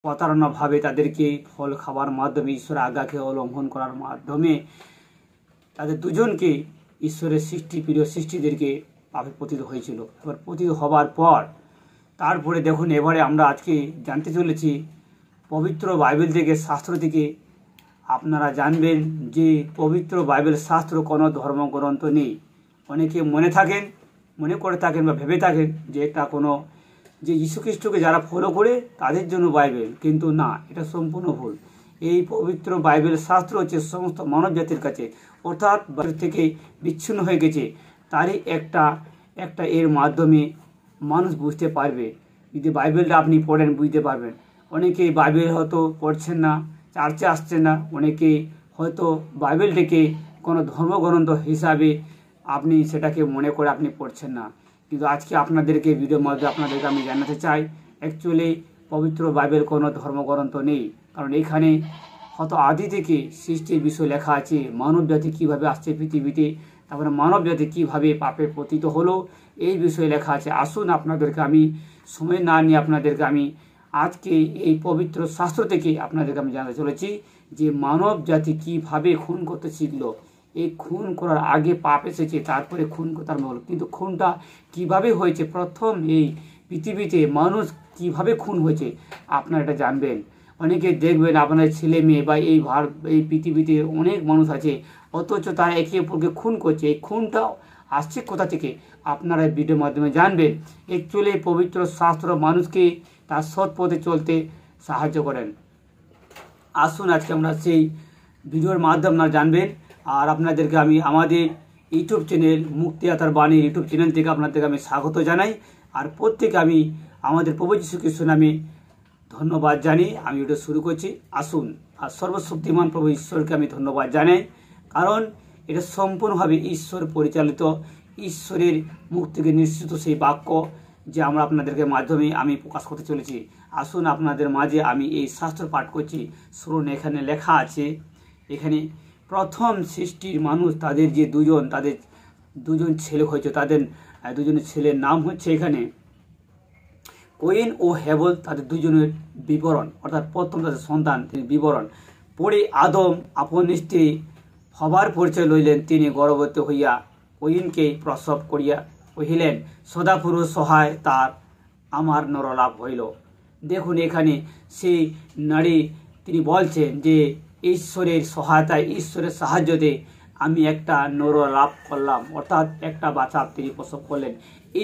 প্রতারণাভাবে তাদেরকে ফল খাওয়ার মাধ্যমে ঈশ্বরের আজ্ঞাকে অবলম্বন করার মাধ্যমে তাদের দুজনকে ঈশ্বরের প্রিয় সৃষ্টিদেরকে পাপে পতিত হয়েছিল। এবার পতিত হবার পর তারপরে দেখুন, এবারে আমরা আজকে জানতে চলেছি পবিত্র বাইবেল থেকে, শাস্ত্র থেকে। আপনারা জানবেন যে পবিত্র বাইবেল শাস্ত্র কোনো ধর্মগ্রন্থ নেই। অনেকে মনে করে থাকেন বা ভেবে থাকেন যে এটা কোনো, যে যীশুখ্রিস্টকে যারা ফলো করে তাদের জন্য বাইবেল, কিন্তু না, এটা সম্পূর্ণ ভুল। এই পবিত্র বাইবেল শাস্ত্র হচ্ছে সমস্ত মানব জাতির কাছে, অর্থাৎ বাইবেল থেকে বিচ্ছিন্ন হয়ে গেছে, তারই একটা এর মাধ্যমে মানুষ বুঝতে পারবে। যদি বাইবেলটা আপনি পড়েন বুঝতে পারবেন। অনেকে বাইবেল হয়তো পড়ছেন না, চার্চে আসছেন না, অনেকে হয়তো বাইবেলটাকে কোনো ধর্মগ্রন্থ হিসাবে আপনি সেটাকে মনে করে আপনি পড়ছেন না। কিন্তু আজকে আপনাদেরকে ভিডিওর মাধ্যমে আপনাদেরকে আমি জানাতে চাই, অ্যাকচুয়ালি পবিত্র বাইবেল কোনো ধর্মগ্রন্থ নেই। কারণ এখানে হয়তো আদি থেকে সৃষ্টির বিষয় লেখা আছে, মানব জাতি কীভাবে আসছে পৃথিবীতে, তারপরে মানব জাতি কীভাবে পাপে পতিত হলো, এই বিষয়ে লেখা আছে। আসুন আপনাদেরকে আমি সময় না নিয়ে আপনাদেরকে আমি আজকে এই পবিত্র শাস্ত্র থেকে আপনাদেরকে আমি জানাতে চলেছি যে মানব জাতি কীভাবে খুন করতে শিখলো। এই খুন করার আগে পাপ এসেছে, তারপরে খুন করতে আরম্ভ হলো। কিন্তু খুনটা কিভাবে হয়েছে, প্রথম এই পৃথিবীতে মানুষ কিভাবে খুন হয়েছে আপনারা এটা জানবেন। অনেকে দেখবেন আপনার ছেলে মেয়ে বা এই পৃথিবীতে অনেক মানুষ আছে, অথচ তারা একে অপরকে খুন করছে। এই খুনটা আসছে কোথা থেকে আপনারা ভিডিওর মাধ্যমে জানবেন। অ্যাকচুয়ালি পবিত্র শাস্ত্র মানুষকে তার সৎ পথে চলতে সাহায্য করেন। আসুন আজকে আমরা সেই ভিডিওর মাধ্যমে আপনারা জানবেন। আর আপনাদেরকে আমি আমাদের ইউটিউব চ্যানেল মুক্তিদাতার বাণী ইউটিউব চ্যানেল থেকে আপনাদেরকে আমি স্বাগত জানাই। আর প্রত্যেকে আমি আমাদের প্রভু যীশু খ্রিস্ট নামে ধন্যবাদ জানিয়ে আমি এটা শুরু করছি। আসুন, আর সর্বশক্তিমান প্রভু ঈশ্বরকে আমি ধন্যবাদ জানাই, কারণ এটা সম্পূর্ণভাবে ঈশ্বর পরিচালিত, ঈশ্বরের মুখ থেকে নিশ্চিত সেই বাক্য যে আমরা আপনাদেরকে মাধ্যমে আমি প্রকাশ করতে চলেছি। আসুন আপনাদের মাঝে আমি এই শাস্ত্র পাঠ করছি, শুনুন। এখানে লেখা আছে, এখানে প্রথম সৃষ্টির মানুষ তাদের যে দুজন ছেলে হয়েছে, তাদের দুজনের ছেলের নাম হচ্ছে এখানে কয়েন ও হেবল, তাদের দুজনের বিবরণ, অর্থাৎ প্রথম তাদের সন্তান বিবরণ পড়ে আদম আপন স্ত্রী হবার পরিচয় লইলেন। তিনি গর্ভবতী হইয়া কয়েনকে প্রসব করিয়া কহিলেন, সদাপুরুষ সহায় তার আমার নরলাভ হইল। দেখুন এখানে সেই নারী তিনি বলছেন যে ঈশ্বরের সহায়তায়, ঈশ্বরের সাহায্যতে আমি একটা নর লাভ করলাম, অর্থাৎ একটা বাচ্চা তিনি প্রসব করলেন।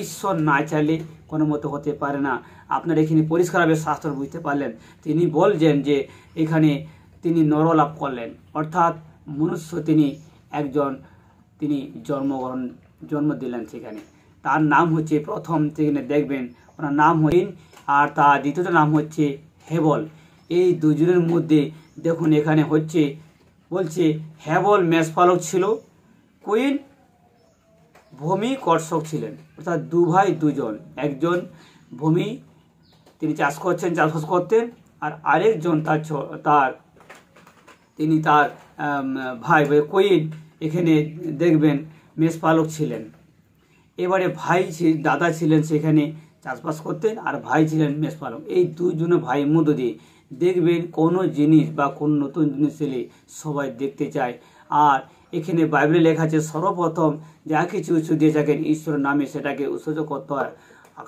ঈশ্বর না চাইলে কোনো মতো হতে পারে না। আপনারা এখানে পরিষ্কারভাবে শাস্ত্র বুঝতে পারলেন। তিনি বলছেন যে এখানে তিনি নর লাভ করলেন, অর্থাৎ মনুষ্য তিনি জন্ম দিলেন। সেখানে তার নাম হচ্ছে, প্রথম সেখানে দেখবেন ওনার নাম হইন, আর তার দ্বিতীয়টা নাম হচ্ছে হেবল। এই দুজনের মধ্যে দেখুন এখানে বলছে হেবল মেষপালক ছিল, কয়েন ভূমি কর্ষক ছিলেন। অর্থাৎ দু ভাই দুজন, একজন ভূমি তিনি চাষবাস করতেন, আর আরেকজন তিনি তার ভাই কয়েন এখানে দেখবেন মেষপালক ছিলেন। এবারে দাদা ছিলেন সেখানে চাষবাস করতেন, আর ভাই ছিলেন মেষপালক। এই দুজনের ভাইয়ের মধ্য দিয়ে দেখবেন কোনো জিনিস বা কোনো নতুন জিনিস এলে সবাই দেখতে চায়। আর এখানে বাইবেলে লেখা আছে সর্বপ্রথম যা কিছু দিয়ে থাকেন ঈশ্বরের নামে সেটাকে উৎসর্গ করতে হয়,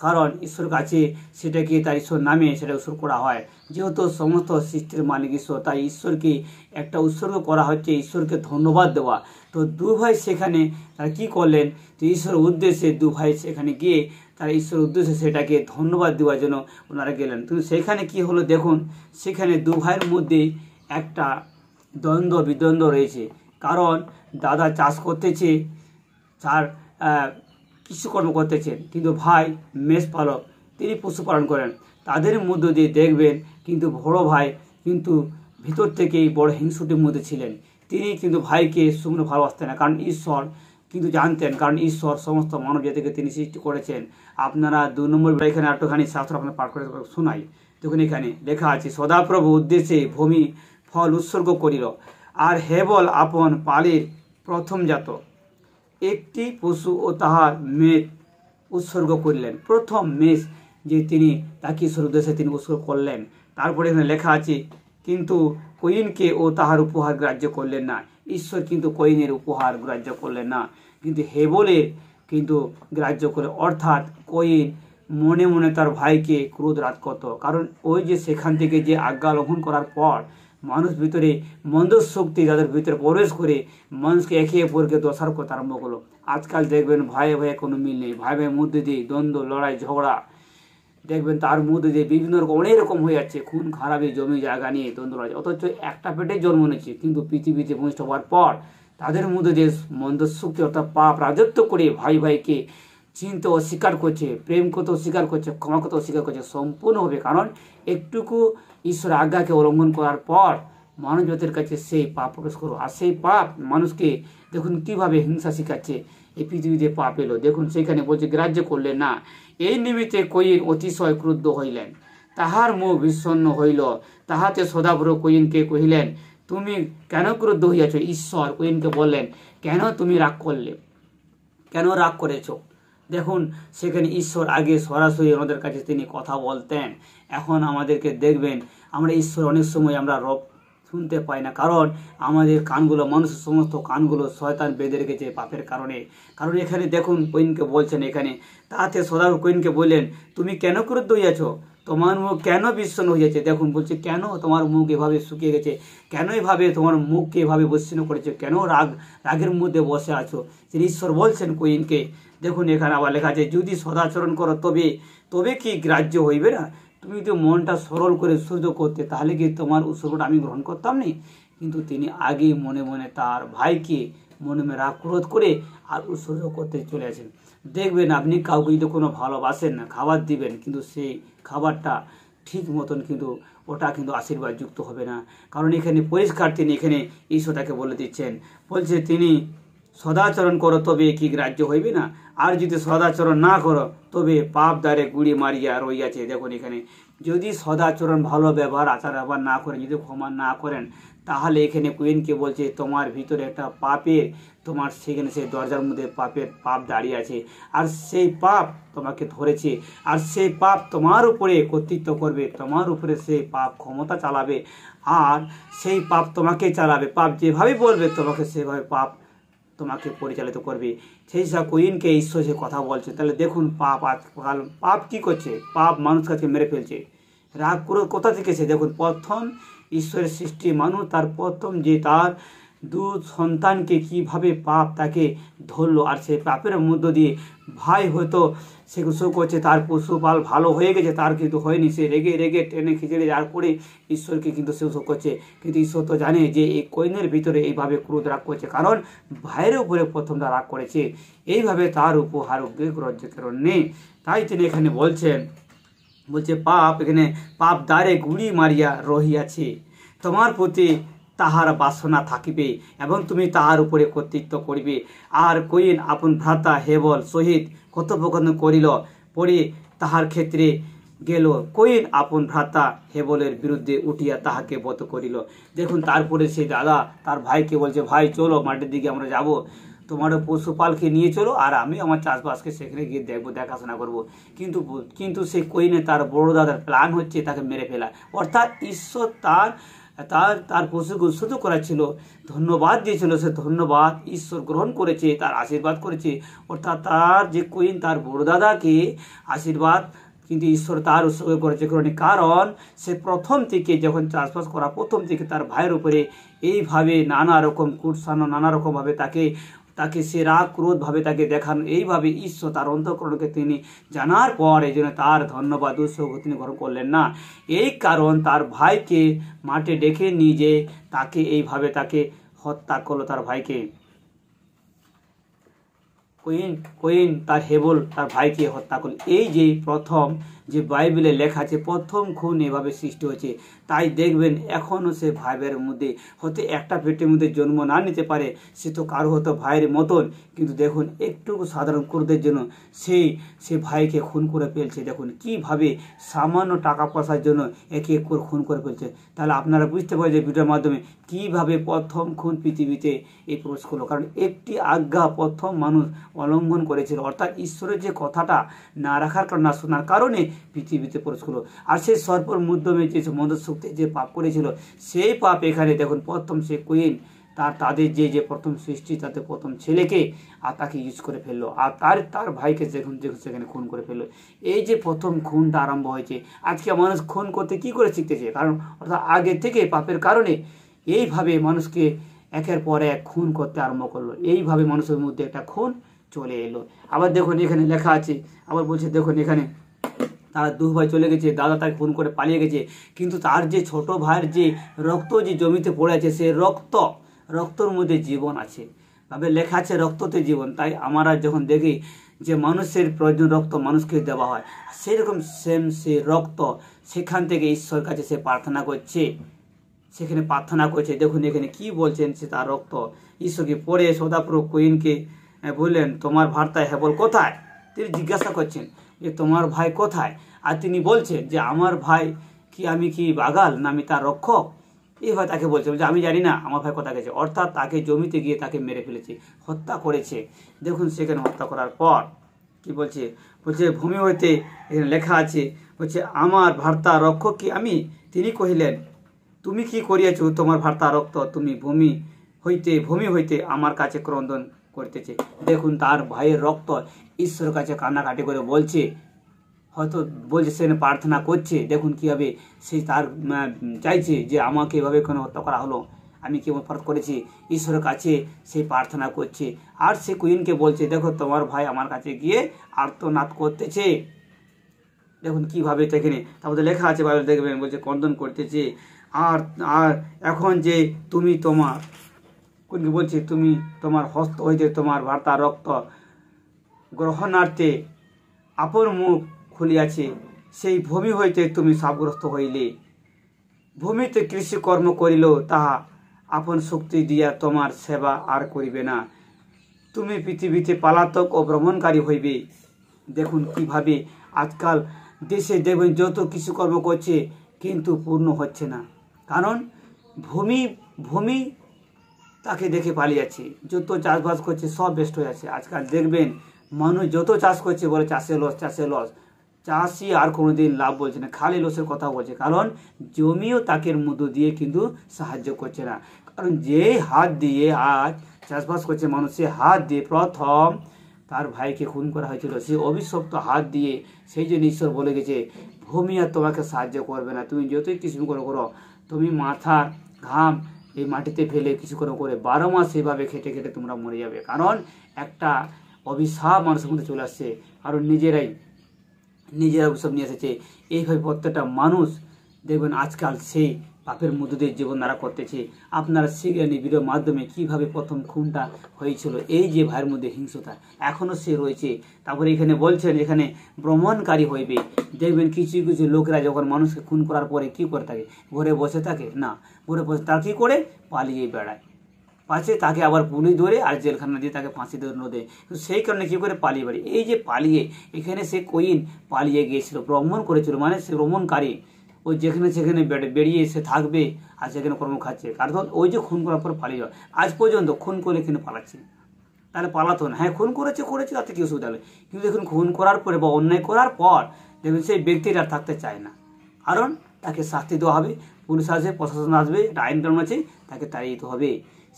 কারণ ঈশ্বর কাছে সেটাকে তার ঈশ্বর নামে সেটা উৎসর্গ করা হয়। যেহেতু সমস্ত সৃষ্টির মালিক ঈশ্বর, তাই ঈশ্বরকে একটা উৎসর্গ করা হচ্ছে, ঈশ্বরকে ধন্যবাদ দেওয়া। তো দু ভাই সেখানে তারা কী করলেন, তো ঈশ্বরের উদ্দেশ্যে দু ভাই সেখানে গিয়ে তারা ঈশ্বরের উদ্দেশ্যে সেটাকে ধন্যবাদ দেওয়ার জন্য ওনারা গেলেন। কিন্তু সেখানে কি হলো দেখুন, সেখানে দু ভাইয়ের মধ্যে একটা বিদ্বন্দ্ব রয়েছে। কারণ দাদা চাষ করতেছে, তার কৃষিকর্ম করতেছেন, কিন্তু ভাই মেষপালক, তিনি পশুপালন করেন। তাদের মধ্য দিয়ে দেখবেন কিন্তু বড় ভাই কিন্তু ভিতর থেকেই বড় হিংসুটির মধ্যে ছিলেন। তিনি কিন্তু ভাইকে শুকনো ভালোবাসতেন না, কারণ ঈশ্বর কিন্তু জানতেন, কারণ ঈশ্বর সমস্ত মানব জাতিকে তিনি সৃষ্টি করেছেন। আপনারা 2 নম্বর এখানে একটুখানি শাস্ত্র আপনার পাঠ করে শোনাই। দেখুন এখানে লেখা আছে, সদাপ্রভু উদ্দেশ্যে ভূমি ফল উৎসর্গ করিল, আর হেবল আপন পালের প্রথমজাত একটি পশু ও তাহার মেদ উৎসর্গ করিলেন। প্রথম মেষ যে তিনি তাকে ঈশ্বর উদ্দেশ্যে তিনি উৎসর্গ করলেন, তারপরে এখানে লেখা আছে, কিন্তু কয়িনকে ও তাহার উপহার গ্রাহ্য করলেন না। ঈশ্বর কিন্তু কয়িনের উপহার গ্রাহ্য করলেন না, কিন্তু হেবলের কিন্তু গ্রাহ্য করে। অর্থাৎ কয়িন মনে মনে তার ভাইকে ক্রোধ রাগ করত, কারণ ওই যে সেখান থেকে যে আজ্ঞা লঙ্ঘন করার পর মানুষ ভিতরে মন্দ শক্তি তাদের ভিতরে প্রবেশ করে মানুষকে একে অপরকে দোষারোপ করতে আরম্ভ করলো। আজকাল দেখবেন ভাই ভাই কোনো মিল নেই, ভাই ভাইয়ের মধ্যে দিয়ে দ্বন্দ্ব, লড়াই, ঝগড়া, দেখবেন তার মধ্যে দিয়ে বিভিন্ন রকম অনেক রকম হয়ে যাচ্ছে, খুন খারাপি, জমি জায়গা নিয়ে দ্বন্দ্ব লড়াই। অথচ একটা পেটে জন্ম নিয়েছে, কিন্তু পৃথিবীতে ভূমিষ্ঠ হওয়ার পর তাদের মধ্যে যে মন্দ শক্তি অর্থাৎ পাপ রাজত্ব করে ভাই ভাইকে চিনতে অস্বীকার করছে, প্রেম করতে অস্বীকার করছে, ক্ষমা করতে অস্বীকার করছে সম্পূর্ণভাবে। কারণ একটুকু ঈশ্বর আজ্ঞাকে উল্লঙ্ঘন করার পর মানব জাতির কাছে সেই পাপ প্রবেশ করো। আর সেই পাপ মানুষকে দেখুন কিভাবে হিংসা শিখাচ্ছে। এই পৃথিবীতে পাপ এলো, দেখুন সেখানে বলছে গ্রাহ্য করলেন না। এই নিমিত্তে কয়িন অতিশয় ক্রুদ্ধ হইলেন, তাহার মুখ বিষণ্ণ হইল। তাহাতে সদাব্রত কয়িনকে কহিলেন, তুমি কেন ক্রুদ্ধ হইয়াছ? ঈশ্বর কয়িনকে বললেন, কেন তুমি রাগ করলে, কেন রাগ করেছ? দেখুন সেখানে ঈশ্বর আগে সরাসরি আমাদের কাছে তিনি কথা বলতেন। এখন আমাদেরকে দেখবেন আমরা ঈশ্বর অনেক সময় আমরা শুনতে পাই না, কারণ আমাদের কানগুলো, মানুষের সমস্ত কানগুলো শয়তান বেঁধে রেখেছে পাপের কারণে। কারণ এখানে দেখুন কয়িনকে বলছেন, এখানে তাতে সদাব্রত কয়িনকে বললেন, তুমি কেন ক্রুদ্ধ হইয়াছ? তোমার মুখ কেন বিষণ্ণ হয়েছে? দেখুন বলছে, কেন তোমার মুখ এভাবে শুকিয়ে গেছে, কেন এভাবে তোমার মুখকে এভাবে বিচ্ছিন্ন করেছে, কেন রাগের মধ্যে বসে আছো? তিনি ঈশ্বর বলছেন কয়িনকে। দেখুন এখানে আবার লেখা আছে, যদি সদাচরণ করো তবে কি গ্রাহ্য হইবে না? তুমি যদি মনটা সরল করে উৎসর্গ করতে, তাহলে কি তোমার উৎসর্গটা আমি গ্রহণ করতাম না? কিন্তু তিনি আগেই মনে মনে তার ভাইকে মনে মনে রাগ ক্রোধ করে আর উৎসর্গ করতে চলে আসেন। দেখবেন আপনি কাউকে যদি কোনো ভালোবাসেন না, খাবার দিবেন, কিন্তু সেই খাবারটা ঠিক মতন কিন্তু ওটা কিন্তু আশীর্বাদ যুক্ত হবে না। কারণ এখানে পরিষ্কার তিনি এখানে ঈশ্বর তাকে বলে দিচ্ছেন, বলছে তিনি সদাচরণ করো তবে কি গ্রাহ্য হইবে না? আর যদি সদাচরণ না করো তবে পাপ দ্বারে গুড়ি মারিয়া রইয়াছে। দেখুন এখানে যদি সদাচরণ, ভালো ব্যবহার, আচার ব্যবহার না করেন, যদি ক্ষমা না করেন, তাহলে এখানে কয়িনকে বলছে তোমার ভিতরে একটা পাপের, তোমার সেখানে সেই দরজার মধ্যে পাপ দাঁড়িয়ে আছে, আর সেই পাপ তোমাকে ধরেছে, আর সেই পাপ তোমার উপরে কর্তৃত্ব করবে, তোমার উপরে সেই পাপ ক্ষমতা চালাবে, আর সেই পাপ তোমাকে চালাবে। পাপ যেভাবে বলবে তোমাকে সেভাবে পাপ তোমাকে পরিচালিত করবে। সেই সব কয়িনকে ঈশ্বর সে কথা বলছে। তাহলে দেখুন পাপ কি করছে? পাপ মানুষ কাছে মেরে ফেলছে। রাগ করে কোথা থেকে এসে? দেখুন প্রথম ঈশ্বরের সৃষ্টি মানুষ, তার প্রথম যে তার দু সন্তানকে কিভাবে পাপ তাকে ধরলো, আর সেই পাপের মধ্য দিয়ে ভাই হয়তো সে শোক করছে, তার পশুপাল ভালো হয়ে গেছে, তার কিন্তু হয়নি, সে রেগে রেগে টেনে খিচড়ে যার করে ঈশ্বরকে কিন্তু সে শোক করছে। কিন্তু ঈশ্বর তো জানে যে এই কয়িনের ভিতরে এইভাবে ক্রোধ রাগ করছে, কারণ ভাইয়ের উপরে প্রথমটা রাগ করেছে, এইভাবে তার উপহার গ্রাহ্য নেই। তাই তিনি এখানে বলছেন, বলছে এখানে পাপ দ্বারে গুড়ি মারিয়া রহিয়াছে, তোমার প্রতি তাহার বাসনা থাকিবে এবং তুমি তাহার উপরে কর্তৃত্ব করিবে। আর কয়িন আপন ভ্রাতা হেবল সহিত কথোপকথন করিল, পরে তাহার ক্ষেত্রে গেল। কয়িন আপন ভ্রাতা হেবলের বিরুদ্ধে উঠিয়া তাহাকে বধ করিল। দেখুন তারপরে সেই দাদা তার ভাইকে বলছে, ভাই চলো মাঠের দিকে আমরা যাব, তোমারও পশুপালকে নিয়ে চলো, আর আমি আমার চাষবাসকে সেখানে গিয়ে দেখবো, দেখাশোনা করবো। কিন্তু সেই কয়িনে তার বড় দাদার প্ল্যান হচ্ছে তাকে মেরে ফেলা। অর্থাৎ ঈশ্বর তার পশুকে উৎসর্গ করাচ্ছিল, ধন্যবাদ দিয়েছিল, সে ধন্যবাদ ঈশ্বর গ্রহণ করেছে, তার আশীর্বাদ করেছে। অর্থাৎ তার যে কয়িন তার বড় দাদাকে আশীর্বাদ কিন্তু ঈশ্বর তার উৎসর্গ করেছে, কারণ সে প্রথম থেকে যখন চাষবাস করা প্রথম থেকে তার ভাইয়ের উপরে এইভাবে নানা রকম কুৎসানো, নানা রকমভাবে তাকে সে রাগ ক্রোধভাবে তাকে দেখান, এইভাবে ঈশ্বর তার অন্তঃকরণকে তিনি জানার পর এই জন্য তার ধন্যবাদ উৎসর্গ তিনি গ্রহণ করলেন না। এই কারণ তার ভাইকে মাঠে ডেকে নিয়ে যে তাকে এইভাবে তাকে হত্যা করলো, তার ভাইকে কয়িন তার হেবল তার ভাইকে হত্যা করল। এই যে প্রথম যে বাইবেলে লেখা আছে প্রথম খুন এভাবে সৃষ্টি হয়েছে। তাই দেখবেন এখনও সে ভাই ভাইয়ের মধ্যে হয়তো একটা পেটের মধ্যে জন্ম না নিতে পারে, সে তো কারো হতো ভাইয়ের মতন, কিন্তু দেখুন একটু সাধারণ ক্রোধের জন্য সে ভাইকে খুন করে ফেলছে। দেখুন কিভাবে সামান্য টাকা পয়সার জন্য একে এক করে খুন করে ফেলছে। তাহলে আপনারা বুঝতে পারেন যে ভিডিওর মাধ্যমে কিভাবে প্রথম খুন পৃথিবীতে এই প্রবেশ করলো, কারণ একটি আজ্ঞা প্রথম মানুষ অলঙ্ঘন করেছিল। অর্থাৎ ঈশ্বরের যে কথাটা না রাখার কারণ, না শোনার কারণে পৃথিবীতে প্রবেশ করলো। আর সেই সর্পর মাধ্যমে যে মন্দ শক্তি যে পাপ করেছিল, সেই পাপ এখানে দেখুন প্রথম সে কুইন তাদের যে প্রথম সৃষ্টি, তাদের প্রথম ছেলেকে আর তাকে ইউজ করে ফেললো, আর তার ভাইকে দেখুন সেখানে খুন করে ফেললো। এই যে প্রথম খুনটা আরম্ভ হয়েছে। আজকে মানুষ খুন করতে কি করে শিখতেছে? কারণ অর্থাৎ আগে থেকে পাপের কারণে এইভাবে মানুষকে একের পর এক খুন করতে আরম্ভ করলো। এইভাবে মানুষের মধ্যে একটা খুন চলে এলো। আবার দেখুন এখানে লেখা আছে, আবার বলছে দেখুন এখানে তারা দু ভাই চলে গেছে, দাদা তাকে খুন করে পালিয়ে গেছে, কিন্তু তার যে ছোট ভাইয়ের যে রক্ত যে জমিতে পড়ে আছে, সে রক্তর মধ্যে জীবন আছে। তবে লেখা আছে রক্ততে জীবন। তাই আমরা যখন দেখি যে মানুষের প্রয়োজন রক্ত মানুষকে দেওয়া হয়, সেরকম সেম সে রক্ত সেখান থেকে ঈশ্বর কাছে সে প্রার্থনা করছে, সেখানে প্রার্থনা করছে। দেখুন এখানে কি বলছেন, সে তার রক্ত ঈশ্বরকে পড়ে সদাপ্রভু কুইনকে বললেন তোমার ভার্তা হেবল কোথায়? তিনি জিজ্ঞাসা করছেন যে তোমার ভাই কোথায়? আর তিনি বলছেন যে আমার ভাই কি, আমি কি বাগাল না আমি তার রক্ষক? এইভাবে তাকে বলছে যে আমি জানি না আমার ভাই কোথায় গেছে। অর্থাৎ তাকে জমিতে গিয়ে তাকে মেরে ফেলেছে, হত্যা করেছে। দেখুন সেখানে হত্যা করার পর কি বলছে, ভূমি হইতে এখানে লেখা আছে, বলছে আমার ভার্তা রক্ষক কি আমি? তিনি কহিলেন তুমি কি করিয়াছ তোমার ভার্তা রক্ত তুমি ভূমি হইতে আমার কাছে ক্রন্দন করতেছে। দেখুন তার ভাইয়ের রক্ত ঈশ্বরের কাছে কান্নাকাটি করে বলছে, হয়তো বলছে সে প্রার্থনা করছে। দেখুন কীভাবে সে তার চাইছে যে আমাকে এভাবে কোনো হত্যা করা হলো, আমি কি অপরাধ করেছি? ঈশ্বরের কাছে সে প্রার্থনা করছে। আর সে কুইনকে বলছে দেখো তোমার ভাই আমার কাছে গিয়ে আর্তনাদ করতেছে। দেখুন কীভাবে সেখানে তারপরে লেখা আছে, বাইবেল দেখবেন বলছে ক্রন্দন করতেছে। আর এখন যে তুমি তোমার কুইনকে বলছে তুমি তোমার হস্ত হইতে তোমার ভার্তা রক্ত গ্রহণার্থে আপন মুখ খুলিয়াছে, সেই ভূমি হইতে তুমি শাপগ্রস্ত হইলে। ভূমিতে কৃষিকর্ম করিল, তাহা আপন শক্তি দিয়া তোমার সেবা আর করিবে না। তুমি পৃথিবীতে পালাতক ও ভ্রমণকারী হইবে। দেখুন কিভাবে আজকাল দেশে দেখবেন যত কৃষিকর্ম করছে কিন্তু পূর্ণ হচ্ছে না, কারণ ভূমি তাকে দেখে পালিয়ে যাচ্ছে। যত চাষবাস করছে সব বেস্ট হয়ে যাচ্ছে। আজকাল দেখবেন মানুষ যত চাষ করছে বলে চাষে লস, চাষি আর কোনোদিন লাভ বলছে না, খালি লসের কথা বলছে। কারণ জমিও তাকে মধ্য দিয়ে কিন্তু সাহায্য করছে না। কারণ যে হাত দিয়ে আজ চাষবাস করছে মানুষের হাত দিয়ে প্রথম তার ভাইকে খুন করা হয়েছিল, সে অভিশপ্ত হাত দিয়ে। সেই জন্য ঈশ্বর বলে গেছে ভূমি আর তোমাকে সাহায্য করবে না। তুমি যতই কিছু করো, তুমি মাথার ঘাম এই মাটিতে ফেলে কিছু করে 12 মাস সেভাবে খেটে তোমরা মরে যাবে। কারণ একটা অভিশাপ মানুষের মধ্যে চলে আসছে, কারণ নিজেরা অভিশাপ নিয়ে এসেছে। এইভাবে প্রত্যেকটা মানুষ দেখবেন আজকাল সেই পাপের মধ্য দিয়ে জীবনধারা করতেছে। আপনারা শিখলেন এই ভিডিওর মাধ্যমে কিভাবে প্রথম খুনটা হয়েছিল। এই যে ভাইয়ের মধ্যে হিংসতা এখনও সে রয়েছে। তারপরে এখানে বলছেন এখানে ভ্রমণকারী হইবে। দেখবেন কিছু লোকেরা যখন মানুষকে খুন করার পরে কি করে থাকে, ঘরে বসে থাকে না, ঘরে বসে তার কী করে পালিয়ে বেড়ায়, পাশে তাকে আবার পুলিশ ধরে আর জেলখানা দিয়ে তাকে ফাঁসি দেওয়ানো দেয়। সেই কারণে কী করে পালিয়ে বেড়ে, এই যে পালিয়ে এখানে সে কুইন পালিয়ে গিয়েছিল, ভ্রমণ করেছিল, মানে সে ভ্রমণকারী। ওই যেখানে সেখানে বেরিয়ে এসে থাকবে আর সেখানে কর্ম খাচ্ছে। কারণ ওই যে খুন করার পর পালিয়ে যাওয়া, আজ পর্যন্ত খুন করে এখানে পালাচ্ছে, তাহলে পালাতো না। হ্যাঁ খুন করেছে তাতে কি অসুবিধা হবে, কিন্তু দেখুন খুন করার পরে বা অন্যায় করার পর দেখবেন সেই ব্যক্তিটা আর থাকতে চায় না, কারণ তাকে শাস্তি দেওয়া হবে, পুলিশ আসবে, প্রশাসন আসবে, একটা আইন কানুন আছে, তাকে তাড়িয়ে দিতে হবে।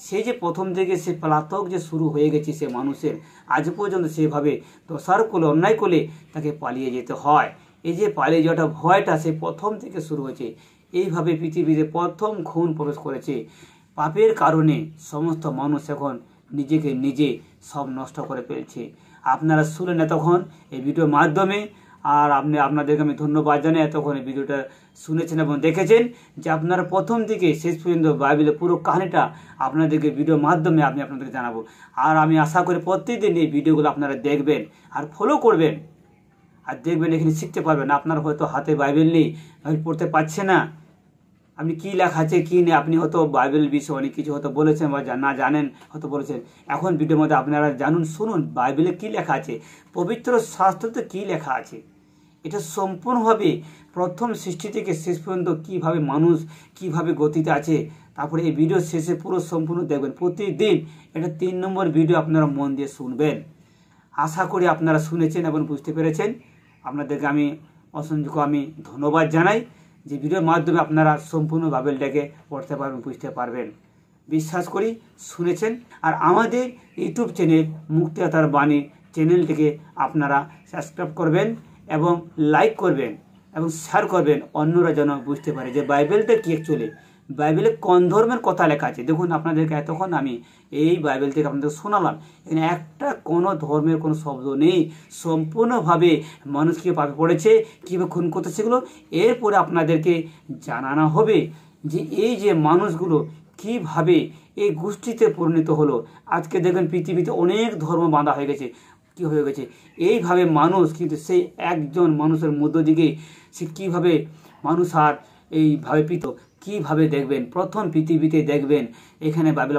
সেই যে প্রথম থেকে সে পলাতক যে শুরু হয়ে গেছে সে মানুষের, আজ পর্যন্ত সেভাবে দোষার কোলে অন্যায় কোলে তাকে পালিয়ে যেতে হয়। এই যে পালিয়ে যাওয়াটা ভয়টা সে প্রথম থেকে শুরু হয়েছে। এইভাবে পৃথিবীতে প্রথম খুন প্রবেশ করেছে। পাপের কারণে সমস্ত মানুষ এখন নিজেকে নিজে সব নষ্ট করে ফেলছে। আপনারা শুনলেন এতক্ষণ এই ভিডিওর মাধ্যমে, আর আপনাদেরকে আমি ধন্যবাদ জানাই এতক্ষণ এই ভিডিওটা শুনেছেন এবং দেখেছেন, যে আপনারা প্রথম থেকে শেষ পর্যন্ত বাইবেলের পুরো কাহিনীটা আপনাদেরকে ভিডিওর মাধ্যমে আপনাদেরকে জানাবো। আর আমি আশা করি প্রত্যেকদিন এই ভিডিওগুলো আপনারা দেখবেন আর ফলো করবেন, আর দেখবেন এখানে শিখতে পারবেন। আপনার হয়তো হাতে বাইবেল নেই, বাইবেল পড়তে পারছে না, আপনি কী লেখা আছে কী নেই, আপনি হয়তো বাইবেল বিষয়ে অনেক কিছু হয়তো বলেছেন বা না জানেন হয়তো বলেছেন। এখন ভিডিওর মধ্যে আপনারা জানুন, শুনুন বাইবেলে কী লেখা আছে, পবিত্র শাস্ত্রতে কী লেখা আছে। এটা সম্পূর্ণভাবে প্রথম সৃষ্টি থেকে শেষ পর্যন্ত কীভাবে মানুষ কীভাবে গতিতে আছে, তারপরে এই ভিডিও শেষে পুরো সম্পূর্ণ দেখবেন। প্রতিদিন এটা 3 নম্বর ভিডিও আপনারা মন দিয়ে শুনবেন। আশা করি আপনারা শুনেছেন এবং বুঝতে পেরেছেন। আপনাদেরকে আমি অসংখ্য আমি ধন্যবাদ জানাই যে ভিডিওর মাধ্যমে আপনারা সম্পূর্ণ বাইবেলটাকে পড়তে পারবেন, বুঝতে পারবেন। বিশ্বাস করি শুনেছেন। আর আমাদের ইউটিউব চ্যানেল মুক্তিদাতার বাণী চ্যানেলটিকে আপনারা সাবস্ক্রাইব করবেন এবং লাইক করবেন এবং শেয়ার করবেন, অন্যরা যেন বুঝতে পারে যে বাইবেলটা কি অ্যাকচুয়ালি, বাইবেলে কোন ধর্মের কথা লেখা আছে। দেখুন, আপনাদেরকে এতক্ষণ আমি এই বাইবেল থেকে আপনাদের শোনালাম, এখানে একটা কোনো ধর্মের কোনো শব্দ নেই। সম্পূর্ণভাবে মানুষকে পাপে পড়েছে, কীভাবে খুন করতে সেগুলো এরপরে আপনাদেরকে জানানো হবে যে এই যে মানুষগুলো কিভাবে এই গোষ্ঠীতে পরিণত হলো। আজকে দেখবেন পৃথিবীতে অনেক ধর্ম বাঁধা হয়ে গেছে, কি হয়ে গেছে এইভাবে মানুষ, কিন্তু সেই একজন মানুষের মধ্য দিকে সে কীভাবে মানুষ আর এইভাবে কীভাবে দেখবেন প্রথম পৃথিবীতে দেখবেন এখানে বাইবেল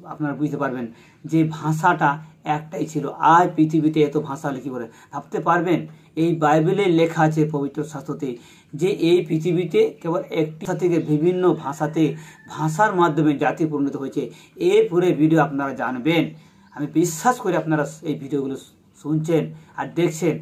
আপনারা বুঝতে পারবেন যে ভাষাটা একটাই ছিল। আর পৃথিবীতে এত ভাষা লিখি করে ভাবতে পারবেন। এই বাইবেলে লেখা আছে পবিত্র শাস্ত্রতে যে এই পৃথিবীতে কেবল একটি থেকে বিভিন্ন ভাষার মাধ্যমে জাতি পরিণত হয়েছে। এরপরে ভিডিও আপনারা জানবেন। আমি বিশ্বাস করি আপনারা এই ভিডিওগুলো শুনছেন আর দেখছেন।